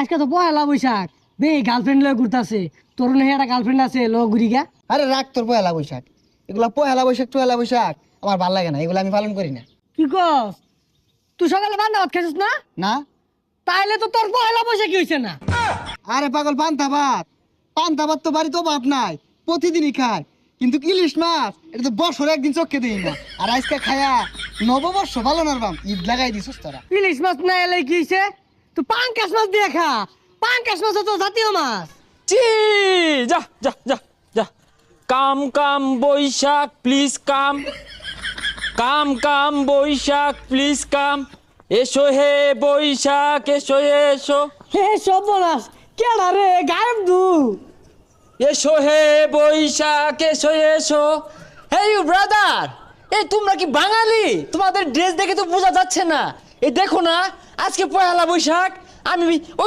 আজকে তো পয়লা বৈশাখ বে গার্লফ্রেন্ড লয়ে ঘুরতাছে তোর না একটা গার্লফ্রেন্ড আছে ল ঘুরি গা। আরে রাখ তোর পয়লা বৈশাখ, এগুলা পয়লা বৈশাখ টয়লা বৈশাখ আমার ভাল লাগে না, এগুলো আমি পালন করি না। কি কস তুই সকালে বান্ধা ভাত খাইছিস না? না তাইলে তো তোর পয়লা বৈশাখই হইছে না। আরে পাগল, পান্তা ভাত তো বাড়িতে অভাব নাই, প্রতিদিনই খায়। কিন্তু ইলিশ মাছ এটা তো বছরে একদিন চোখে দিই না, আর আজকে খায়া নববর্ষ পালনের বাম ঈদ লাগাই দিছিস তোরা। ইলিশ মাছ না এলে কি হইছে? তুই পাঙ্কাশ মাছ দিয়ে খা, পাঙ্কাশ মাছ তো জাতীয় মাছ। চি যা যা যা যা come come Baishakh please come, come come Baishakh please come, এসো হে বৈশাখ এসো এসো, হে সর্বনাশ কেডা রে গায়েব দু। এসো হে বৈশাখ এসো এসো। হে ইউ ব্রাদার, এই তোমরা কি বাঙালি? তোমাদের ড্রেস দেখে তো বোঝা যাচ্ছে না। এই দেখো না, আজকে পয়লা বৈশাখ, আমি